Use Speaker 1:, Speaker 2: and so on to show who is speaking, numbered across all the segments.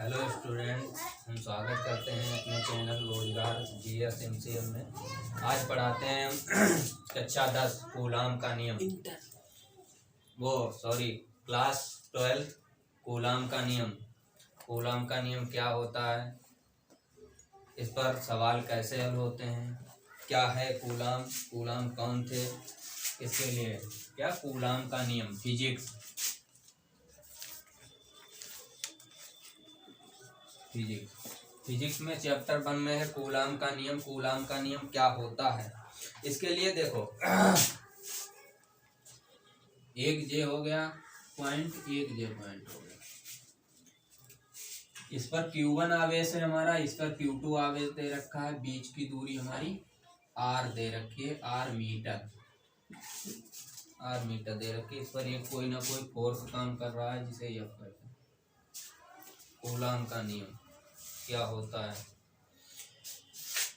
Speaker 1: Hello student, हम स्वागत करते हैं अपने चैनल रोजगार GS MCM में। आज पढ़ाते हैं कक्षा 10 कूलाम का नियम। क्लास 12 कूलाम का नियम। कूलाम का नियम क्या होता है, इस पर सवाल कैसे हल होते हैं, क्या है कूलाम, कूलाम कौन थे, इसके लिए क्या कूलाम का नियम। फिजिक्स में चैप्टर 1 में है कूलाम का नियम। कूलाम का नियम क्या होता है, इसके लिए देखो एक जे हो गया पॉइंट, एक जे पॉइंट हो गया। इस पर Q1 आवेश है हमारा, इस पर Q2 आवेश दे रखा है। बीच की दूरी हमारी R दे रखी है, R मीटर दे रखी है। इस पर एक कोई ना कोई फोर्स काम कर रहा है जिसे F कहते हैं। कूलाम का नियम क्या होता है,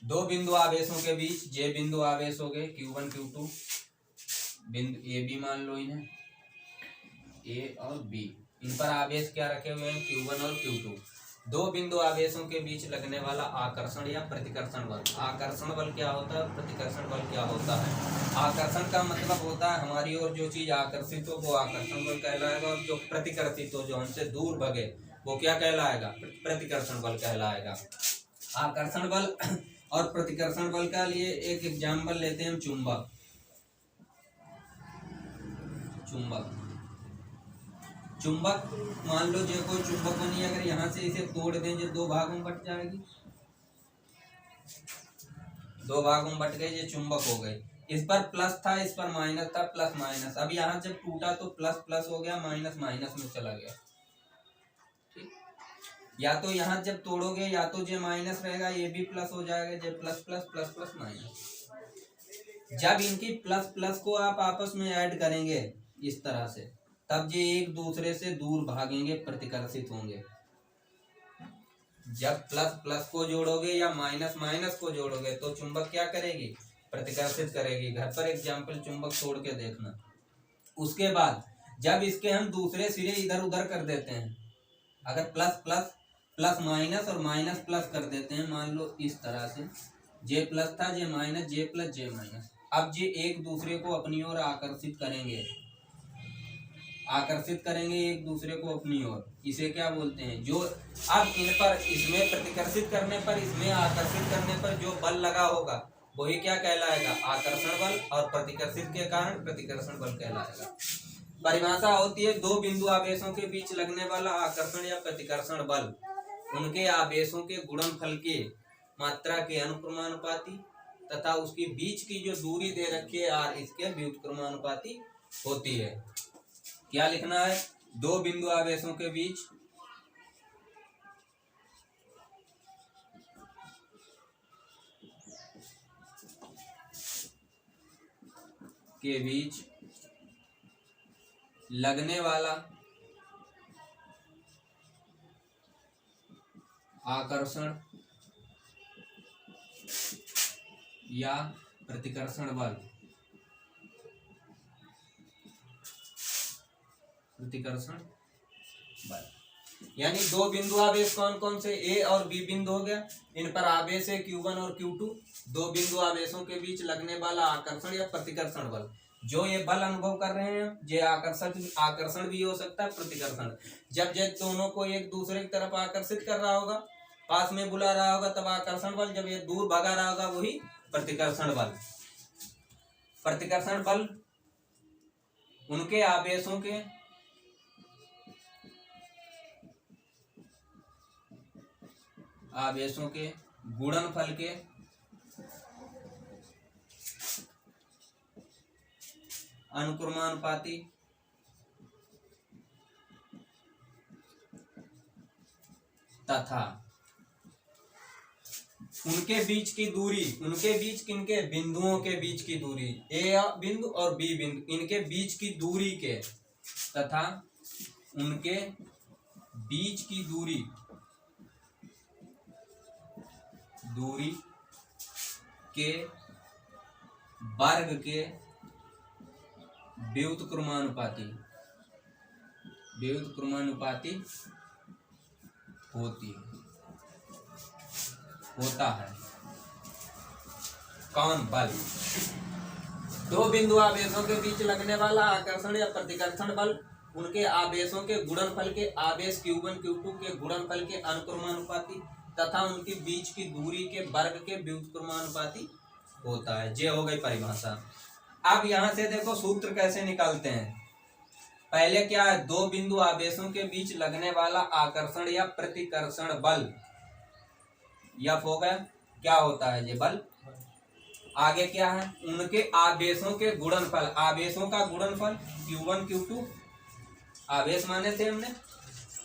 Speaker 1: दो बिंदु आवेशों के बीच जे बिंदु आवेश हो गए Q1 Q2, बिंदु ए बी मान लो इन्हें, ए और बी। इन पर आवेश क्या रखे हुए हैं, Q1 और Q2। दो बिंदु आवेशों के बीच लगने वाला आकर्षण या प्रतिकर्षण बल। आकर्षण बल क्या होता है, प्रतिकर्षण बल क्या होता है। आकर्षण का मतलब होता है हमारी ओर जो चीज आकर्षित हो वो आकर्षण बल कहलाएगा, और जो प्रतिकर्षित हो, जो हमसे दूर भगे, वो क्या कहलाएगा, प्रतिकर्षण बल कहलाएगा। आकर्षण बल और प्रतिकर्षण बल का लिए एक एग्जाम्पल लेते हैं हम, चुंबक। चुंबक मान लो जो कोई चुंबक बनी, अगर यहाँ से इसे तोड़ दें जो दो भागों में बट जाएगी, दो भागों में बट गई, ये चुंबक हो गई। इस पर प्लस था, इस पर माइनस था, प्लस माइनस। अब यहाँ जब टूटा तो प्लस प्लस हो गया, माइनस माइनस में चला गया। ठीक, या तो यहाँ जब तोड़ोगे या तो जे माइनस रहेगा, ये भी प्लस हो जाएगा, J plus plus plus plus minus. जब इनकी प्लस प्लस को आप आपस में ऐड करेंगे इस तरह से, तब ये एक दूसरे से दूर भागेंगे, प्रतिकर्षित होंगे। जब प्लस प्लस को जोड़ोगे या माइनस माइनस को जोड़ोगे तो चुंबक क्या करेगी, प्रतिकर्षित करेगी। घर पर एग्जाम्पल चुंबक तोड़ के देखना। उसके बाद जब इसके हम दूसरे सिरे इधर उधर कर देते हैं, अगर प्लस प्लस प्लस माइनस और माइनस प्लस कर देते हैं, मान लो इस तरह से, जे प्लस था, जे माइनस, जे प्लस, जे माइनस। अब ये एक दूसरे को अपनी ओर आकर्षित करेंगे, एक दूसरे को अपनी ओर। इसे क्या बोलते हैं, जो अब इन पर, इसमें प्रतिकर्षित करने पर, इसमें आकर्षित करने पर जो बल लगा होगा वही क्या कहलाएगा, आकर्षण बल, और प्रतिकर्षित के कारण प्रतिकर्षण बल कहलाएगा। परिभाषा होती है, दो बिंदु आवेशों के बीच लगने वाला आकर्षण या प्रतिकर्षण बल उनके आवेशों के गुणनफल के मात्रा के अनुक्रमानुपाती तथा उसके बीच की जो दूरी दे रखी है R, इसके व्युत्क्रमानुपाती होती है। क्या लिखना है, दो बिंदु आवेशों के बीच लगने वाला आकर्षण या प्रतिकर्षण बल, यानी दो बिंदु आवेश कौन कौन से, ए और बी बिंदु हो गया। इन पर आवेश है Q1 और Q2। दो बिंदु आवेशों के बीच लगने वाला आकर्षण या प्रतिकर्षण बल, जो ये बल अनुभव कर रहे हैं, ये आकर्षण भी हो सकता है, प्रतिकर्षण। जब ये दोनों को एक दूसरे की तरफ आकर्षित कर रहा होगा, पास में बुला रहा होगा, तब आकर्षण बल। जब ये दूर भगा रहा होगा, वही प्रतिकर्षण बल। प्रतिकर्षण बल उनके आवेशों के गुणनफल के अनुक्रमानुपाती तथा उनके बीच की दूरी, उनके बीच किनके, बिंदुओं के बीच की दूरी, ए बिंदु और बी बिंदु, इनके बीच की दूरी के तथा उनके बीच की दूरी के वर्ग के व्युत्क्रमानुपाती होती है, होता है। कौन? बल। दो बिंदु आवेशों के बीच लगने वाला आकर्षण या प्रतिकर्षण बल उनके आवेशों के गुणनफल के आवेश Q1 Q2 के गुणनफल के अनुक्रमानुपाती तथा उनके बीच की दूरी के वर्ग के व्युत्क्रमानुपाती होता है। ये हो गई परिभाषा। अब यहां से देखो सूत्र कैसे निकालते हैं। पहले क्या है, दो बिंदु आवेशों के बीच लगने वाला आकर्षण या प्रतिकर्षण बल F हो गया। क्या होता है ये बल? आगे क्या है, उनके आवेशों के गुणनफल, आवेशों का गुणनफल Q1 Q2 आवेश माने थे हमने,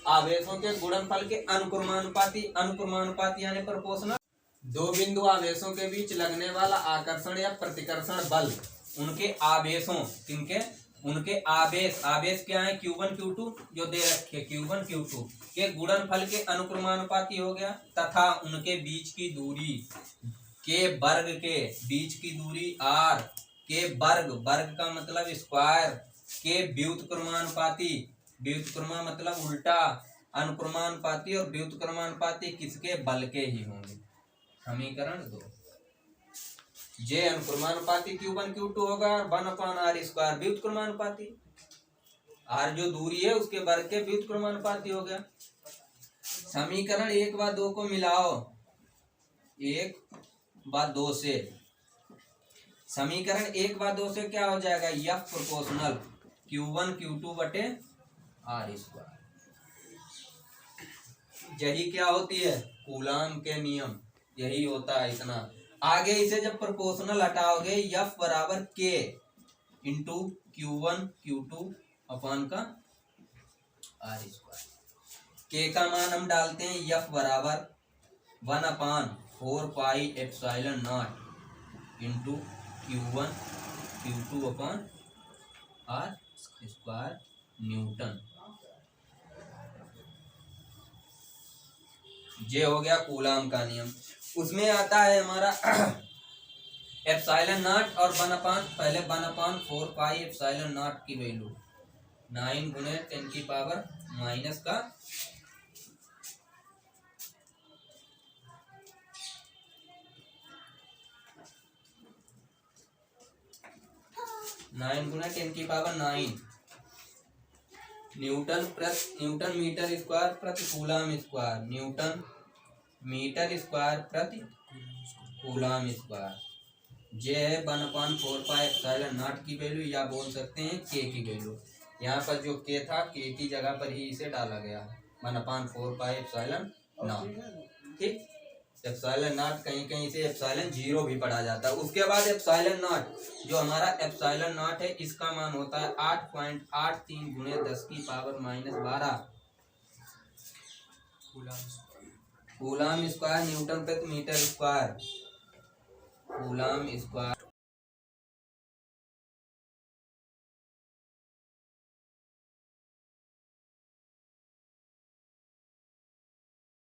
Speaker 1: आवेशों के गुणनफल के अनुक्रमानुपाती, अनुक्रमानुपाती यानी प्रोपोर्शनल। दो बिंदु आवेशों के बीच लगने वाला आकर्षण या प्रतिकर्षण बल उनके आवेशों, किनके? उनके आवेश, आवेश क्या है Q1 Q2 जो दे रखे Q1 Q2 के गुणनफल के अनुक्रमानुपाती हो गया तथा उनके बीच की दूरी के वर्ग के, बीच की दूरी r के वर्ग, वर्ग का मतलब स्क्वायर के व्युत्क्रमानुपाती, व्युत्क्रमा मतलब उल्टा, अनुक्रमानुपाती और व्युत्क्रमानुपाती किसके? बल के ही होंगे। समीकरण 2। जे अनुक्रमानुपाती Q1 Q2 होगा 1/r² व्युत्क्रमानुपाती, r जो दूरी है उसके वर्ग के व्युत्क्रमानुपाती हो गया। समीकरण 1 व 2 को मिलाओ, 1 व 2 से, समीकरण 1 व 2 से क्या हो जाएगा? F प्रोपोर्शनल Q1 Q2 बटे r²। यही क्या होती है? कूलाम के नियम, यही होता है इतना। आगे इसे जब प्रोपोर्शनल हटाओगे F बराबर K इंटू Q1 Q2 अपन का r²। K का मान हम डालते हैं F बराबर 1/4 pi epsilon not into Q1 Q2 upon r² Newton. ये हो गया कूलाम का नियम। उसमें आता है हमारा एप्सिलॉन नॉट और 1/, पहले 1/4 पाई एप्सिलॉन नॉट की वैल्यू 9 गुणे 10 की पावर माइनस का 9 गुणे 10 की पावर 9 न्यूटन मीटर स्क्वायर प्रति coulomb square, newton metre square प्रति कूलाम स्क्वायर। जे है 1/4 पाई एप्सिलॉन नॉट की वैल्यू, या बोल सकते हैं के की वैल्यू। यहाँ पर जो के था के की जगह पर ही इसे डाला गया है 1/4 पाई एप्सिलॉन नॉट। ठीक, एप्सिलॉन नॉट कहीं कहीं से एप्सिलॉन 0 भी पढ़ा जाता है। उसके बाद एप्सिलॉन नॉट, जो हमारा एप्सिलॉन नॉट है इसका मान होता है 8.83 गुणे 10 की पावर -12 कूलाम स्क्वायर न्यूटन प्रति मीटर स्क्वायर, कूलाम स्क्वायर